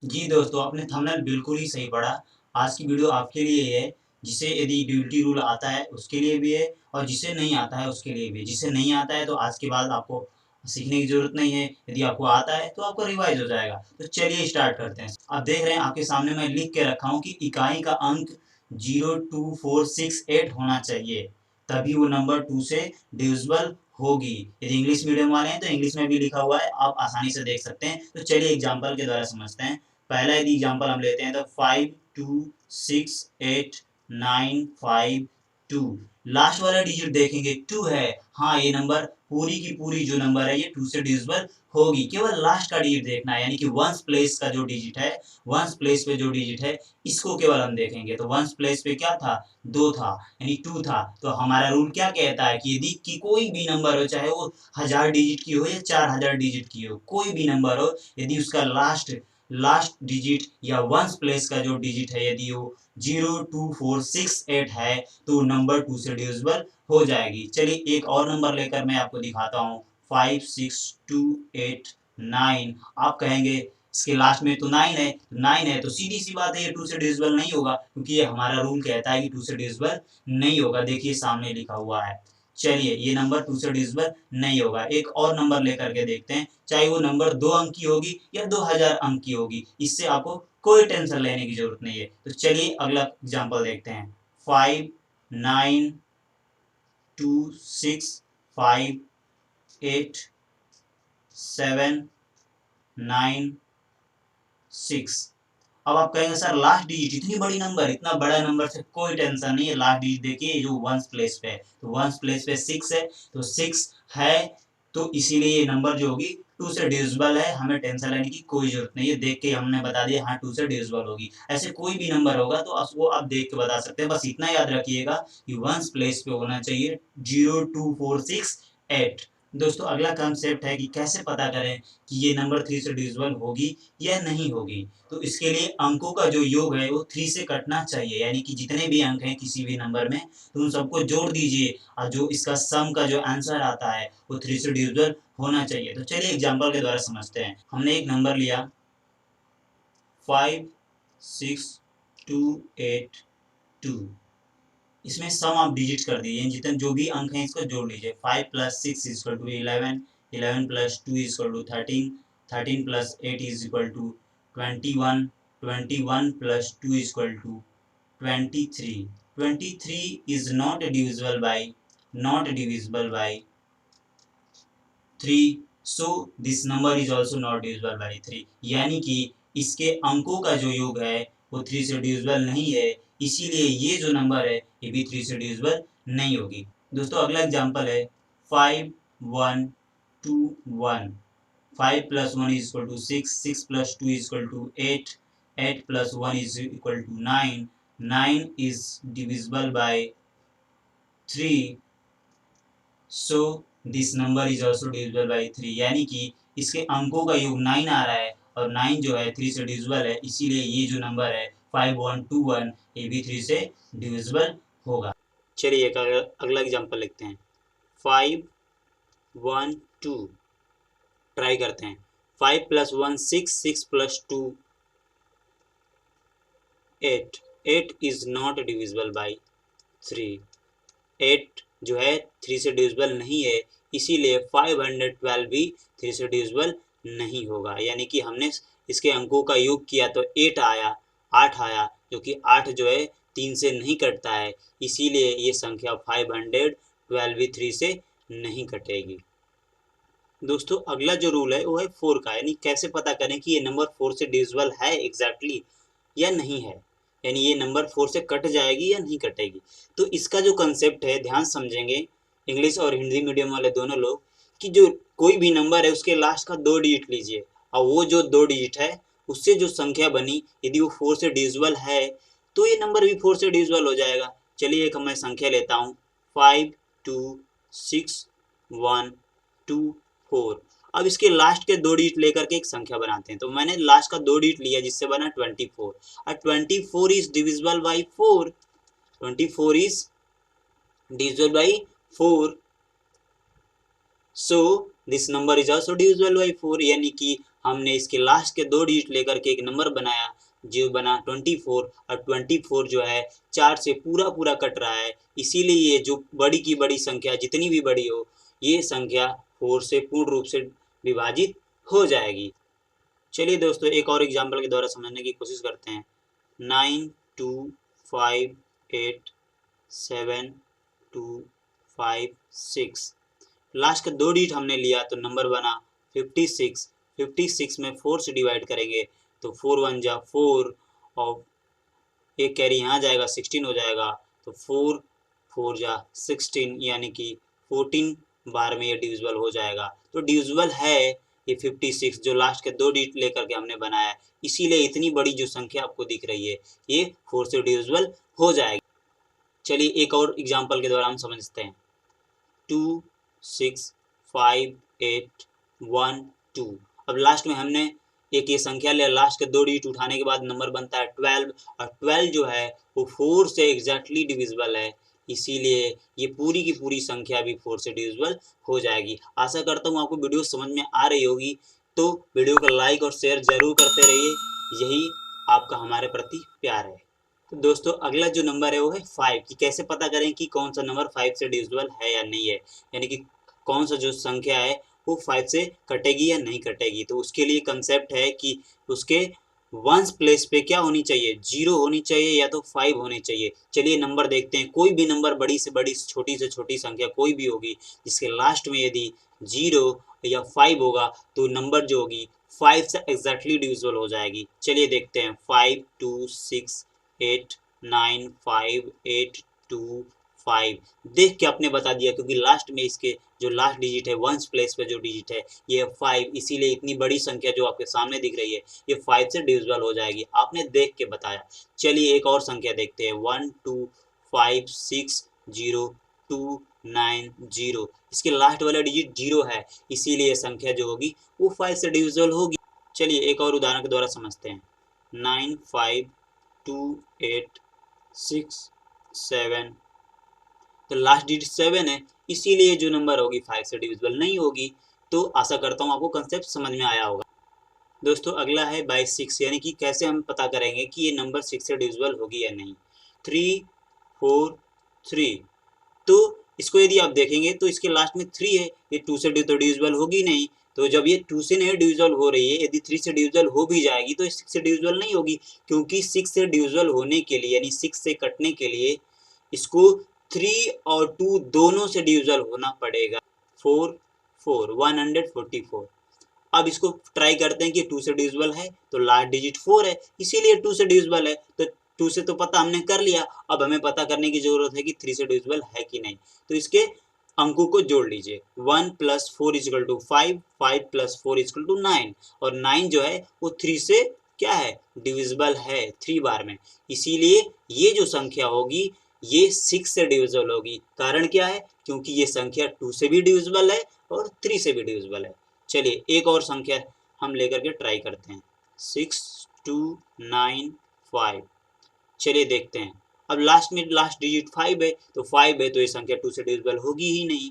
जी दोस्तों, आपने थंबनेल बिल्कुल ही सही पढ़ा। आज की वीडियो आपके लिए है, जिसे यदि ड्यूटी रूल आता है उसके लिए भी है और जिसे नहीं आता है उसके लिए भी है। जिसे नहीं आता है तो आज के बाद आपको सीखने की ज़रूरत नहीं है, यदि आपको आता है तो आपको रिवाइज़ हो जाएगा। तो चलिए स्टार्ट करते हैं। आप देख रहे हैं आपके सामने मैं लिख के रखा हूँ कि इकाई का अंक 02468 होना चाहिए, तभी वो नंबर 2 से डिविजिबल होगी। यदि इंग्लिश मीडियम वाले हैं तो इंग्लिश में भी लिखा हुआ है, आप आसानी से देख सकते हैं। तो चलिए एग्जाम्पल के द्वारा समझते हैं। पहला यदि एग्जाम्पल हम लेते हैं तो 526895 2, लास्ट वाला डिजिट देखेंगे 2 है। हाँ, ये नंबर पूरी की पूरी जो नंबर है ये 2 से डिविजिबल होगी। केवल लास्ट का डिजिट देखना है, यानी कि वंस प्लेस का जो डिजिट है, वंस प्लेस पे जो डिजिट है इसको केवल हम देखेंगे। तो वंस प्लेस पे क्या था, 2 था, यानी 2 था। तो हमारा रूल क्या कहता है कि यदि की कोई भी नंबर हो, चाहे वो 1000 डिजिट की हो या 4000 डिजिट की हो, कोई भी नंबर हो, यदि उसका लास्ट डिजिट या वंस प्लेस का जो डिजिट है यदि वो 02468 है तो नंबर 2 से डिविजिबल हो जाएगी। चलिए एक और नंबर लेकर मैं आपको दिखाता हूँ। 56289। आप कहेंगे इसके लास्ट में तो 9 है तो सीधी सी बात है ये 2 से डिविजिबल नहीं होगा, क्योंकि ये हमारा रूल कहता है कि 2 से डिविजिबल नहीं होगा। देखिए सामने लिखा हुआ है। चलिए ये नंबर 2 से डिविजिबल नहीं होगा। एक और नंबर लेकर के देखते हैं, चाहे वो नंबर 2 अंक की होगी या 2000 अंक की होगी, इससे आपको कोई टेंशन लेने की जरूरत नहीं है। तो चलिए अगला एग्जाम्पल देखते हैं। 592658 796। अब आप कहेंगे सर लास्ट डिजिट इतनी बड़ी नंबर, इतना बड़ा नंबर से कोई टेंशन नहीं है। लास्ट डिजिट देखिए जो वंस प्लेस पे है, तो वंस प्लेस पे 6 है, तो 6 है तो इसीलिए ये नंबर जो होगी 2 से डिविजिबल है। हमें टेंशन लेने की कोई जरूरत नहीं है, देख के हमने बता दिया हाँ 2 से डिविजिबल होगी। ऐसे कोई भी नंबर होगा तो वो आप देख के बता सकते हैं। बस इतना याद रखिएगा कि वंस प्लेस पे होना चाहिए 02468। दोस्तों अगला कंसेप्ट है कि कैसे पता करें कि ये नंबर 3 से डिविजिबल होगी या नहीं होगी। तो इसके लिए अंकों का जो योग है वो 3 से कटना चाहिए, यानी कि जितने भी अंक हैं किसी भी नंबर में तो उन सबको जोड़ दीजिए और जो इसका सम का जो आंसर आता है वो 3 से डिविजिबल होना चाहिए। तो चलिए एग्जांपल के द्वारा समझते हैं। हमने एक नंबर लिया 56282, इसमें सम आप डिजिट कर दीजिए, जितने जो भी अंक हैं इसको जोड़ लीजिए। 5 + 6 = 11, 11 + 2 = 13, 13 + 8 = 21, 21 + 2 = 23, 23 is not divisible by 3, so this number is also not divisible by 3, यानी कि इसके अंकों का जो योग है वो 3 से डिविजिबल नहीं है, इसीलिए ये जो नंबर है ये भी 3 से डिविजिबल नहीं होगी। दोस्तों अगला एग्जांपल है 5121। 5 + 1 = 6, 6 + 2 = 8, 8 + 1 = 9, 9 is divisible by 3, so this number is also divisible by 3, यानी कि इसके अंकों का योग 9 आ रहा है और 9 जो है 3 से डिविजिबल है, इसीलिए ये जो नंबर है 5121 ये भी 3 से डिविजिबल होगा। चलिए एक अगला एग्जांपल लिखते हैं। 512, ट्राई करते हैं। 5 + 1 6, 6 + 2 8, 8 is not divisible by 3, 8 जो है 3 से डिविजिबल नहीं है, इसीलिए 512 भी 3 से डिविजिबल नहीं होगा। यानी कि हमने इसके अंकों का योग किया तो 8 आया, 8 आया, जो कि 8 जो है 3 से नहीं कटता है, इसीलिए ये संख्या 512 भी 3 से नहीं कटेगी। दोस्तों अगला जो रूल है वो है 4 का, यानी कैसे पता करें कि ये नंबर 4 से डिविजिबल है एग्जैक्टली या नहीं है, यानी ये नंबर 4 से कट जाएगी या नहीं कटेगी। तो इसका जो कंसेप्ट है ध्यान समझेंगे इंग्लिश और हिंदी मीडियम वाले दोनों लोग, कि जो कोई भी नंबर है उसके लास्ट का 2 डिजिट लीजिए और वो जो 2 डिजिट है उससे जो संख्या बनी यदि वो 4 से डिविजिबल है तो ये नंबर भी 4 से डिविजिबल हो जाएगा। चलिए एक मैं संख्या लेता हूँ 526124। अब इसके लास्ट के 2 डिजिट लेकर के एक संख्या बनाते हैं। तो मैंने लास्ट का 2 डिजिट लिया जिससे बना 24, और 24 is divisible by 4, 24 is divisible by 4, so this number is also divisible by 4, यानी कि हमने इसके लास्ट के 2 डिजिट लेकर के एक नंबर बनाया जो बना 24, और 24 जो है 4 से पूरा पूरा कट रहा है, इसीलिए ये जो बड़ी की बड़ी संख्या जितनी भी बड़ी हो ये संख्या 4 से पूर्ण रूप से विभाजित हो जाएगी। चलिए दोस्तों एक और एग्जाम्पल के द्वारा समझने की कोशिश करते हैं। 9 2 5 8 7 2 5 6, लास्ट का 2 डिजिट हमने लिया तो नंबर बना 56। 56 में 4 से डिवाइड करेंगे तो 4 1 जा 4, और एक कैरी यहाँ जाएगा 16 हो जाएगा, तो 4 4 जा 16 यानी कि 14 बार में ये डिविजिबल हो जाएगा। तो डिविजिबल है ये 56 जो लास्ट के 2 डिजिट लेकर के हमने बनाया है, इसीलिए इतनी बड़ी जो संख्या आपको दिख रही है ये 4 से डिविजिबल हो जाएगी। चलिए एक और एग्जाम्पल के द्वारा हम समझते हैं। 2 6 5 8 1 2, अब लास्ट में हमने एक ये संख्या ले, लास्ट के 2 डिजिट उठाने के बाद नंबर बनता है 12, और 12 जो है वो 4 से एग्जैक्टली डिविजिबल है, इसीलिए ये पूरी की पूरी संख्या भी 4 से डिविजिबल हो जाएगी। आशा करता हूँ आपको वीडियो समझ में आ रही होगी, तो वीडियो को लाइक और शेयर जरूर करते रहिए, यही आपका हमारे प्रति प्यार है। तो दोस्तों अगला जो नंबर है वो है 5, कि कैसे पता करें कि कौन सा नंबर 5 से डिविजिबल है या नहीं है, यानी कि कौन सा जो संख्या है वो 5 से कटेगी या नहीं कटेगी। तो उसके लिए कंसेप्ट है कि उसके वंस प्लेस पे क्या होनी चाहिए, 0 होनी चाहिए या तो 5 होने चाहिए। चलिए नंबर देखते हैं, कोई भी नंबर बड़ी से बड़ी छोटी से छोटी संख्या कोई भी होगी जिसके लास्ट में यदि 0 या 5 होगा तो नंबर जो होगी 5 से एग्जैक्टली डिविजिबल हो जाएगी। चलिए देखते हैं 5 2 6 8 9 5 8 2 5, देख के आपने बता दिया क्योंकि लास्ट में इसके जो लास्ट डिजिट है वंस प्लेस पे जो डिजिट है ये है 5, इसीलिए इतनी बड़ी संख्या जो आपके सामने दिख रही है ये 5 से डिविजिबल हो जाएगी, आपने देख के बताया। चलिए एक और संख्या देखते हैं 1 2 5 6 0 2 9 0, इसके लास्ट वाला डिजिट 0 है, इसीलिए संख्या जो होगी वो 5 से डिविजिबल होगी। चलिए एक और उदाहरण के द्वारा समझते हैं। 9 5 2 8 6 7, तो लास्ट डिजिट 7 है, इसीलिए जो नंबर होगी 5 से डिविजिबल नहीं होगी। तो आशा करता हूँ आपको कंसेप्ट समझ में आया होगा। दोस्तों अगला है बाई 6, यानी कि कैसे हम पता करेंगे कि ये नंबर 6 से डिविजिबल होगी या नहीं। 3 4 3, तो इसको यदि आप देखेंगे तो इसके लास्ट में 3 है, ये 2 से तो डिविजिबल होगी नहीं, तो जब ये 2 से नहीं डिविजिबल हो रही है, यदि 3 से डिविजिबल हो भी जाएगी तो 6 से डिविजिबल नहीं होगी, क्योंकि 6 से डिविजिबल होने के लिए यानी 6 से कटने के लिए इसको 3 और 2 दोनों से डिविजिबल होना पड़ेगा। 4 4 144, अब इसको ट्राई करते हैं कि 2 से डिविजिबल है तो लास्ट डिजिट 4 है, इसीलिए 2 से डिविजिबल है, तो 2 से तो पता हमने कर लिया, अब हमें पता करने की जरूरत है कि 3 से डिविजिबल है कि नहीं। तो इसके अंकों को जोड़ लीजिए, 1 + 4 = 5, 5 + 4 = 9, और 9 जो है वो 3 से क्या है, डिविजिबल है 3 बार में, इसीलिए ये जो संख्या होगी ये 6 से डिविजिबल होगी। कारण क्या है, क्योंकि ये संख्या 2 से भी डिविजिबल है और 3 से भी डिविजिबल है। चलिए एक और संख्या हम लेकर के ट्राई करते हैं, 6 2 9 5, चलिए देखते हैं। अब लास्ट में लास्ट डिजिट 5 है, तो 5 है तो ये संख्या 2 से डिविजिबल होगी ही नहीं,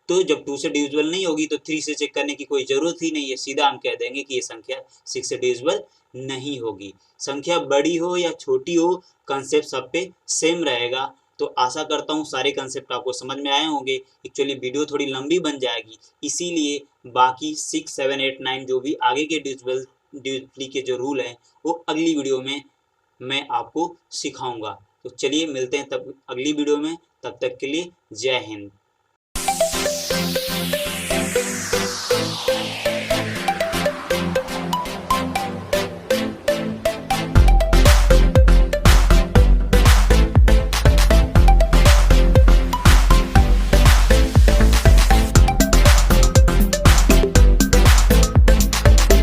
तो जब 2 से डिविजिबल नहीं होगी तो 3 से चेक करने की कोई जरूरत ही नहीं है, सीधा हम कह देंगे कि ये संख्या 6 से डिविजिबल नहीं होगी। संख्या बड़ी हो या छोटी हो कंसेप्ट सब पे सेम रहेगा। तो आशा करता हूँ सारे कंसेप्ट आपको समझ में आए होंगे। एक्चुअली वीडियो थोड़ी लंबी बन जाएगी, इसीलिए बाकी 6 7 8 9 जो भी आगे के डिविजिबिलिटी के जो रूल हैं वो अगली वीडियो में मैं आपको सिखाऊंगा। तो चलिए मिलते हैं तब अगली वीडियो में, तब तक के लिए जय हिंद।